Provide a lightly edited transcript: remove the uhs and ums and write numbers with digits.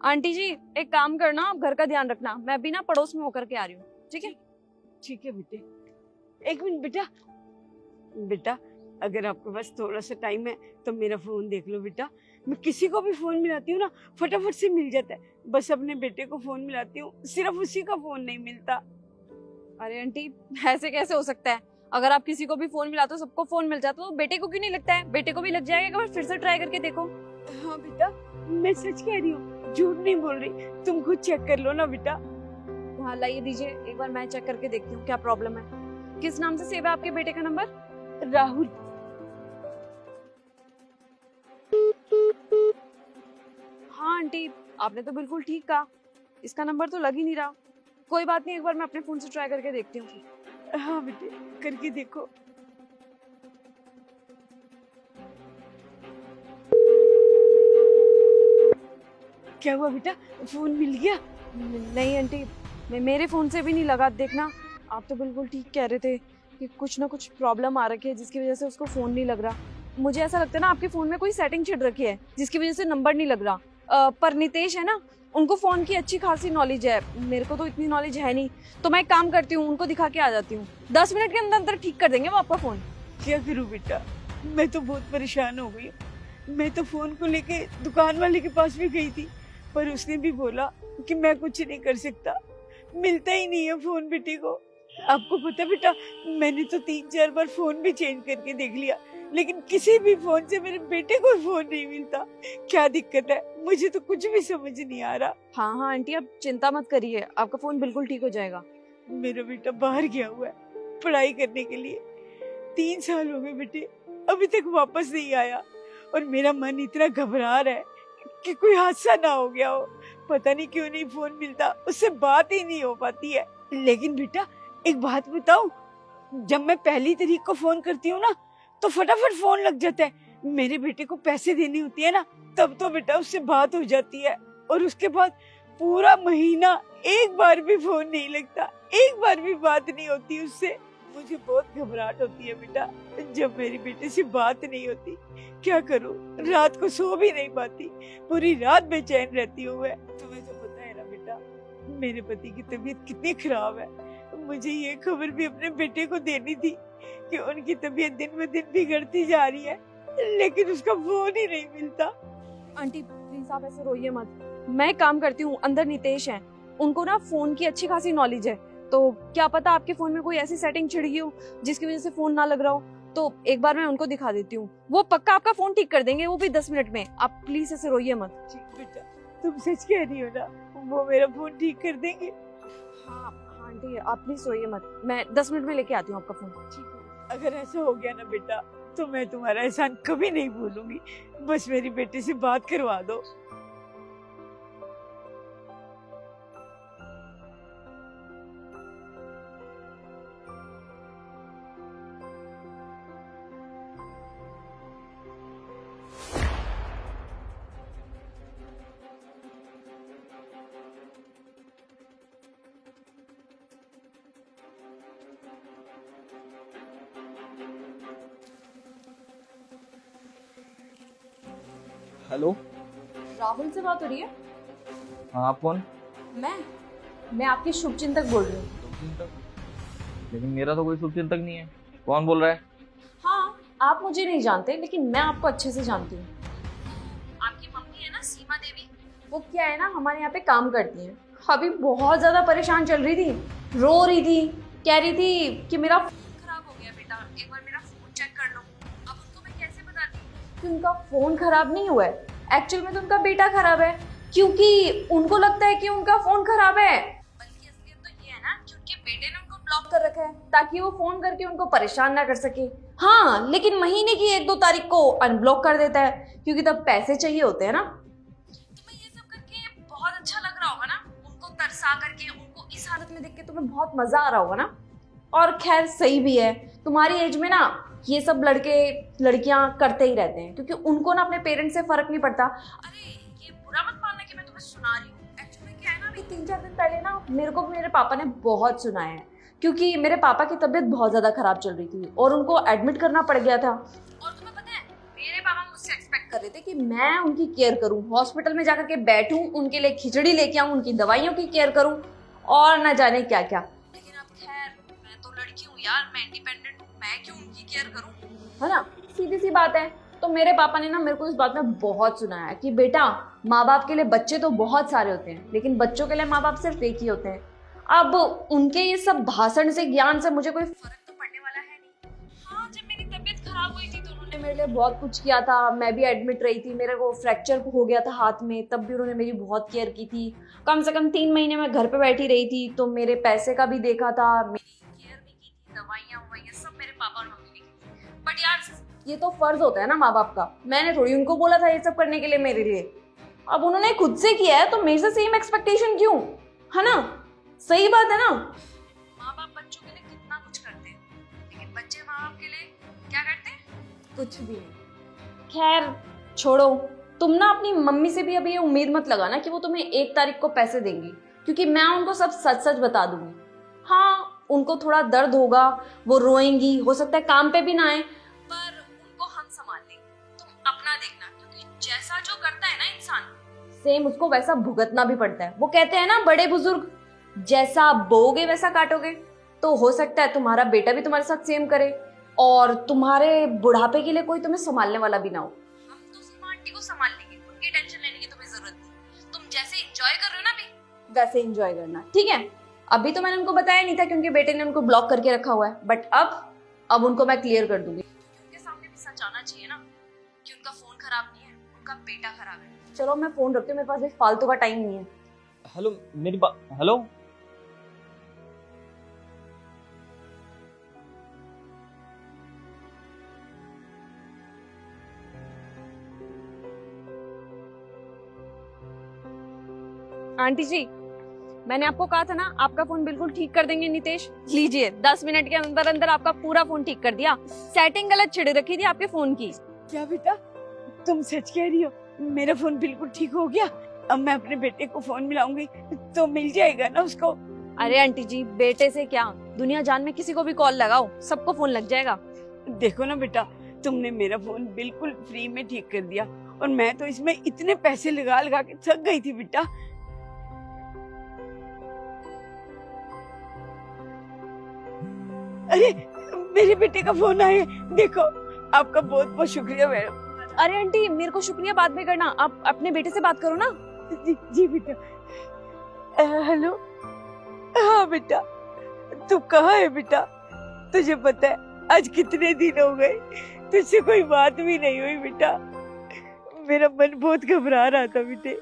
Aunty जी एक काम करना, आप घर का ध्यान रखना, मैं भी ना पड़ोस में होकर के आ रही हूँ। ठीक है? ठीक है बेटे, एक मिनट बेटा। बेटा अगर आपके पास थोड़ा सा टाइम है तो मेरा फोन देख लो बेटा। मैं किसी को भी फोन मिलाती हूँ ना फटाफट से मिल जाता है, बस अपने बेटे को फोन मिलाती हूँ सिर्फ उसी का फोन नहीं मिलता। अरे आंटी ऐसे कैसे हो सकता है? अगर आप किसी को भी फोन मिलाते हो सबको फोन मिल जाता तो बेटे को क्यों नहीं लगता है? बेटे को भी लग जाएगा, एक बार फिर से ट्राई करके देखो। हाँ बेटा, मैं सच कह रही हूँ, झूठ नहीं बोल रही, तुम खुद चेक कर लो ना बेटा। हाँ लाइए दीजिए, एक बार मैं चेक करके देखती हूँ क्या प्रॉब्लम है। किस नाम से सेव है आपके बेटे का नंबर? राहुल। हाँ आंटी आपने तो बिल्कुल ठीक कहा, इसका नंबर तो लग ही नहीं रहा। कोई बात नहीं, एक बार मैं अपने फोन से ट्राई करके देखती हूँ। हाँ बेटे करके देखो। क्या हुआ बेटा, फोन मिल गया? नहीं आंटी, मेरे फोन से भी नहीं लगा। देखना, आप तो बिल्कुल ठीक कह रहे थे कि कुछ ना कुछ प्रॉब्लम आ रखी है जिसकी वजह से उसको फोन नहीं लग रहा। मुझे ऐसा लगता है ना आपके फोन में कोई सेटिंग छिड़ रखी है जिसकी वजह से नंबर नहीं लग रहा। पर नितेश है ना, उनको फोन की अच्छी खासी नॉलेज है, मेरे को तो इतनी नॉलेज है नहीं। तो मैं एक काम करती हूँ, उनको दिखा के आ जाती हूँ, 10 मिनट के अंदर अंदर ठीक कर देंगे वो आपका फोन। क्या करूँ बेटा, मैं तो बहुत परेशान हो गई हूँ। मैं तो फोन को लेके दुकान वाले के पास भी गई थी, पर उसने भी बोला कि मैं कुछ नहीं कर सकता, मिलता ही नहीं है फोन बेटे को। आपको पता बेटा, मैंने तो 3-4 बार फोन भी चेंज करके देख लिया, लेकिन किसी भी फोन से मेरे बेटे को फोन नहीं मिलता। क्या दिक्कत है, मुझे तो कुछ भी समझ नहीं आ रहा। हाँ हाँ आंटी आप चिंता मत करिए, आपका फोन बिल्कुल ठीक हो जाएगा। मेरा बेटा बाहर गया हुआ है पढ़ाई करने के लिए, 3 साल हो गए बेटे, अभी तक वापस नहीं आया। और मेरा मन इतना घबरा रहा है कि कोई हादसा ना हो गया हो। पता नहीं क्यों नहीं फोन मिलता, उससे बात ही नहीं हो पाती है। लेकिन बेटा एक बात बताऊं, जब मैं पहली तारीख को फोन करती हूँ ना तो फटाफट फोन लग जाता है। मेरे बेटे को पैसे देनी होती है ना, तब तो बेटा उससे बात हो जाती है, और उसके बाद पूरा महीना एक बार भी फोन नहीं लगता, एक बार भी बात नहीं होती उससे। मुझे बहुत घबराहट होती है बेटा, जब मेरी बेटे से बात नहीं होती। क्या करूं, रात को सो भी नहीं पाती, पूरी रात बेचैन रहती हूँ मैं। तुम्हें तो पता है ना बेटा, मेरे पति की तबीयत कितनी खराब है। मुझे ये खबर भी अपने बेटे को देनी थी कि उनकी तबीयत दिन ब दिन बिगड़ती जा रही है, लेकिन उसका फोन ही नहीं मिलता। आंटी प्लीज आप ऐसे रोइए मत, मैं एक काम करती हूँ, अंदर नितेश हैं, उनको ना फोन की अच्छी खासी नॉलेज है, तो क्या पता आपके फोन में कोई ऐसी सेटिंग छिड़ गई हो जिसकी वजह से फोन ना लग रहा हो। तो एक बार मैं उनको दिखा देती हूँ, वो पक्का आपका फोन ठीक कर देंगे, वो भी 10 मिनट में। आप प्लीज ऐसे रोइए मत। ठीक बेटा, तुम सच कह रही हो ना, वो मेरा फोन ठीक कर देंगे? हाँ हाँ आंटी आप प्लीज रोइए मत, मैं 10 मिनट में लेके आती हूँ आपका फोन। ठीक है, अगर ऐसा हो गया ना बेटा तो मैं तुम्हारा एहसान कभी नहीं भूलूंगी। बस मेरी बेटी से बात करवा दो। हेलो। राहुल से बात हो रही है? हाँ आप कौन? मैं आपकी शुभचिंतक बोल रही हूँ। शुभचिंतक? लेकिन मेरा तो कोई शुभचिंतक नहीं है। कौन बोल रहा है? हाँ आप मुझे नहीं जानते लेकिन मैं आपको अच्छे से जानती हूँ। आपकी मम्मी है ना सीमा देवी, वो क्या है ना हमारे यहाँ पे काम करती हैं। अभी बहुत ज्यादा परेशान चल रही थी, रो रही थी, कह रही थी कि मेरा फोन खराब हो गया बेटा, एक बार मेरा फोन चेक कर लो। अब उनको मैं कैसे बताती कि उनका फोन खराब नहीं हुआ है, एक्चुअल में तो उनका बेटा खराब है, क्योंकि उनको लगता है कि उनका फोन खराब है, बल्कि असलियत तो ये है ना कि उनके बेटे ने उनको ब्लॉक कर रखा है ताकि वो फोन करके उनको परेशान ना कर सके। हाँ लेकिन महीने की 1-2 तारीख को अनब्लॉक कर देता है क्योंकि तब पैसे चाहिए होते हैं ना। तुम्हें ये सब करके बहुत अच्छा लग रहा होगा ना, उनको तरसा करके, उनको इस हालत में देख के तुम्हें बहुत मजा आ रहा होगा ना। और खैर सही भी है, तुम्हारी एज में ना ये सब लड़के लड़कियां करते ही रहते हैं, क्योंकि उनको ना अपने पेरेंट्स से फर्क नहीं पड़ता। अरे ये बुरा मत मानना कि मैं तुम्हें सुना रही हूँ, एक्चुअली क्या है ना, अभी 3-4 दिन पहले ना मेरे को मेरे पापा ने बहुत सुनाया है, क्योंकि मेरे पापा की तबीयत बहुत ज्यादा खराब चल रही थी और उनको एडमिट करना पड़ गया था। और तुम्हें पता है मेरे पापा मुझसे एक्सपेक्ट कर रहे थे कि मैं उनकी केयर करूं, हॉस्पिटल में जाकर के बैठूं, उनके लिए खिचड़ी लेके आऊं, उनकी दवाइयों की केयर करूं और ना जाने क्या क्या। लेकिन अब खैर, मैं तो लड़की हूँ यार, मैं इंडिपेंडेंट हूँ, मैं क्यों उनकी केयर करूं, है ना, सीधी सी बात है। तो मेरे पापा ने ना मेरे को इस बात में बहुत सुनाया कि बेटा, माँ बाप के लिए बच्चे तो बहुत सारे होते हैं, लेकिन बच्चों के लिए माँ बाप सिर्फ एक ही होते हैं। अब उनके ये सब भाषण से, ज्ञान से मुझे कोई फर्क तो पड़ने वाला है नहीं। हाँ, जब मेरी तबीयत खराब हुई थी तो उन्होंने मेरे लिए बहुत कुछ किया था। मैं भी एडमिट रही थी, मेरे को फ्रैक्चर हो गया था हाथ में, तब भी उन्होंने मेरी बहुत केयर की थी। कम से कम 3 महीने मैं घर पे बैठी रही थी, तो मेरे पैसे का भी देखा था, मेरी केयर भी की थी, दवाइयाँ ववाइयाँ सब मेरे पापा और मम्मी ने की थी। बट यार, ये तो फर्ज होता है ना माँ बाप का, मैंने थोड़ी उनको बोला था ये सब करने के लिए मेरे लिए। अब उन्होंने खुद से किया है तो मेरे से सेम एक्सपेक्टेशन क्यों, है ना, सही बात है ना। माँ बाप बच्चों के लिए कितना कुछ करते हैं, लेकिन बच्चे माँ बाप के लिए क्या करते हैं, कुछ भी नहीं। खैर छोड़ो, तुम ना अपनी मम्मी से भी अभी ये उम्मीद मत लगाना कि वो तुम्हें 1 तारीख को पैसे देंगी, क्योंकि मैं उनको सब सच सच बता दूंगी। हाँ, उनको थोड़ा दर्द होगा, वो रोएंगी, हो सकता है काम पे भी ना आए, पर उनको हम संभाल लेंगे। तुम अपना देखना, क्योंकि जैसा जो करता है ना इंसान, सेम उसको वैसा भुगतना भी पड़ता है। वो कहते हैं ना बड़े बुजुर्ग, जैसा बोओगे वैसा काटोगे। तो हो सकता है तुम्हारा बेटा भी तुम्हारे साथ सेम करे और तुम्हारे बुढ़ापे के लिए कोई तुम्हें संभालने वाला भी ना हो। हम तो सीमा आंटी को संभाल लेंगे, उनकी टेंशन लेने की तुम्हें जरूरत नहीं। तुम जैसे एंजॉय कर रहे हो ना अभी, वैसे एंजॉय करना, ठीक है। अभी तो मैंने उनको बताया नहीं था क्योंकि बेटे ने उनको ब्लॉक करके रखा हुआ है, बट अब उनको मैं क्लियर कर दूंगी। उनके सामने भी सच आना चाहिए ना कि उनका फोन खराब नहीं है, उनका बेटा खराब है। चलो मैं फोन रखती हूँ, मेरे पास एक फालतू का टाइम नहीं है। हेलो, मेरी बात, हेलो। आंटी जी, मैंने आपको कहा था ना आपका फोन बिल्कुल ठीक कर देंगे नितेश। लीजिए, 10 मिनट के अंदर अंदर आपका पूरा फोन ठीक कर दिया। सेटिंग गलत छिड़ रखी थी आपके फोन की। क्या बेटा, तुम सच कह रही हो? मेरा फोन बिल्कुल ठीक हो गया। अब मैं अपने बेटे को फोन मिलाऊंगी तो मिल जाएगा ना उसको? अरे आंटी जी, बेटे से क्या, दुनिया जान में किसी को भी कॉल लगाओ, सबको फोन लग जाएगा। देखो ना बेटा, तुमने मेरा फोन बिल्कुल फ्री में ठीक कर दिया और मैं तो इसमें इतने पैसे लगा लगा के थक गई थी बेटा। अरे मेरे बेटे का फोन आया, देखो। आपका बहुत बहुत शुक्रिया मैडम। अरे आंटी, मेरे को शुक्रिया बाद में करना, आप अपने बेटे से बात करो ना। जी बेटा। हेलो। हाँ बेटा, तू कहाँ है बेटा? तुझे पता है आज कितने दिन हो गए तुझसे कोई बात भी नहीं हुई बेटा। मेरा मन बहुत घबरा रहा था बेटे।